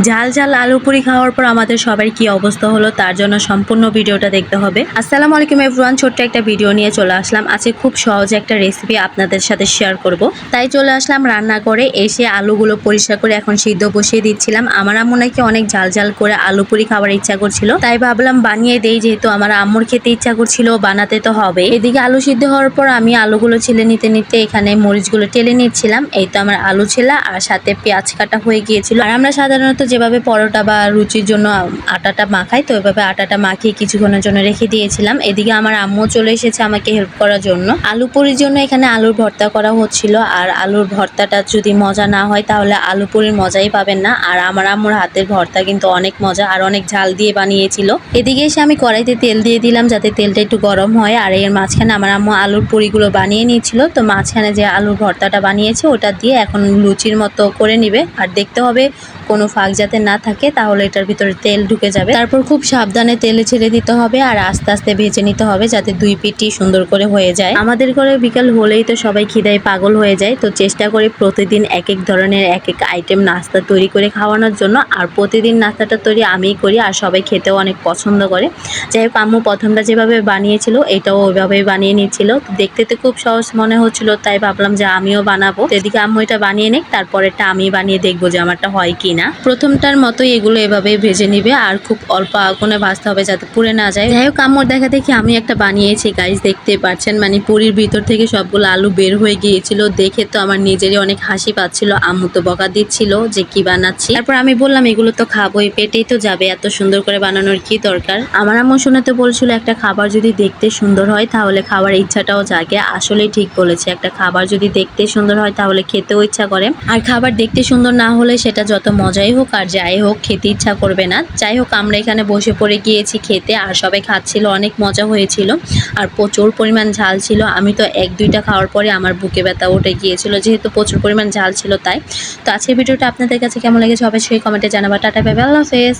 ঝাল ঝাল আলু পুরি খাওয়ার পর আমাদের সবার কি অবস্থা হলো তার জন্য সম্পূর্ণ ভিডিওটা দেখতে হবে। আসসালামু আলাইকুম এভরিওয়ান, ছোট্ট একটা ভিডিও নিয়ে চলে আসলাম। আজকে খুব সহজে একটা রেসিপি আপনাদের সাথে শেয়ার করব, তাই চলে আসলাম রান্না করে। এসে আলুগুলো পরিষ্কার করে এখন সিদ্ধ বসিয়ে দিচ্ছিলাম। আমার আম্মু নাকি অনেক ঝাল ঝাল করে আলু পুরি খাবার ইচ্ছা করছিল, তাই ভাবলাম বানিয়ে দেই। যেহেতু আমার আম্মুর খেতে ইচ্ছা করছিল, বানাতে তো হবে। এদিকে আলু সিদ্ধ হওয়ার পর আমি আলুগুলো ছিলে নিতে নিতে এখানে মরিচগুলো টেলে নিচ্ছিলাম। এই তো আমার আলু ছেলা আর সাথে পেঁয়াজ কাটা হয়ে গিয়েছিল। আর আমরা সাধারণত যেভাবে পরোটা বা রুচির জন্য আটাটা মাখাই, তো ওইভাবে আটাটা মাখিয়ে কিছুক্ষণের জন্য রেখে দিয়েছিলাম। এদিকে আমার আম্মু চলে এসেছে আমাকে হেল্প করার জন্য। আলু পুরির জন্য এখানে আলুর ভর্তা করা হচ্ছিল। আর আলুর ভর্তাটা যদি মজা না হয় তাহলে আলু পুরির মজাই পাবেন না। আর আমার আম্মুর হাতের ভর্তা কিন্তু অনেক মজা আর অনেক ঝাল দিয়ে বানিয়েছিল। এদিকে এসে আমি কড়াইতে তেল দিয়ে দিলাম যাতে তেলটা একটু গরম হয়। আর এর মাঝখানে আমার আম্মু আলুর পুরিগুলো বানিয়ে নিয়েছিল। তো মাঝখানে যে আলুর ভর্তাটা বানিয়েছে ওটা দিয়ে এখন লুচির মতো করে নিবে। আর দেখতে হবে কোনো ফাঁক যাতে না থাকে, তাহলে এটার ভিতরে তেল ঢুকে যাবে। তারপর খুব সাবধানে তেলে ছেড়ে দিতে হবে আর আস্তে আস্তে ভেজে নিতে হবে যাতে দুই পিঠই সুন্দর করে হয়ে যায়। আমাদের ঘরে বিকাল হলেই তো সবাই খিদায় পাগল হয়ে যায়, তো চেষ্টা করি প্রতিদিন এক এক ধরনের এক এক আইটেম নাস্তা তৈরি করে খাওয়ানোর জন্য। আর প্রতিদিন নাস্তাটা তৈরি আমিই করি আর সবাই খেতেও অনেক পছন্দ করে। যাই হোক, আম্মু প্রথমটা যেভাবে বানিয়েছিল এটাও ওইভাবেই বানিয়ে নিচ্ছিল। দেখতে তো খুব সহজ মনে হচ্ছিল, তাই ভাবলাম যে আমিও বানাবো। এদিকে আম্মু এটা বানিয়ে নেক, তারপরেরটা আমি বানিয়ে দেখবো যে আমারটা হয় কি না। প্রথমটার মতোই এগুলো এভাবে ভেজে নিবে আর খুব অল্প আগুনে ভাজতে হবে যাতে পুড়ে না যায়। যাই হোক, আম্মুর দেখা দেখি আমি একটা বানিয়েছি গাইস, দেখতে পাচ্ছেন। মানে পুরির ভিতর থেকে সবগুলো আলু বের হয়ে গিয়েছিল। দেখে তো আমার নিজেরই অনেক হাসি পাচ্ছিল। আম্মু তো বকা দিচ্ছিল যে কি বানাচ্ছি। তারপর আমি বললাম এগুলো তো খাবোই, পেটেই তো যাবে, এত সুন্দর করে বানানোর কি দরকার। আমার আম্মু শুনে তো বলছিল একটা খাবার যদি দেখতে সুন্দর হয় তাহলে খাবার ইচ্ছাটাও জাগে। আসলেই ঠিক বলেছে, একটা খাবার যদি দেখতে সুন্দর হয় তাহলে খেতেও ইচ্ছা করে। আর খাবার দেখতে সুন্দর না হলে সেটা যত মজাই হোক আর যাই হোক খেতে ইচ্ছা করবে না। যাই হোক, আমরা এখানে বসে পড়ে গিয়েছি খেতে আর সবাই খাচ্ছিল, অনেক মজা হয়েছিল আর প্রচুর পরিমাণ ঝাল ছিল। আমি তো এক দুইটা খাওয়ার পরে আমার বুকে ব্যথা উঠে গিয়েছিল, যেহেতু প্রচুর পরিমাণ ঝাল ছিল তাই। তো আজকের ভিডিওটা আপনাদের কাছে কেমন লেগেছে অবশ্যই কমেন্টে জানাবা। টাটা, বাই বাই, আল্লাহ হাফেজ।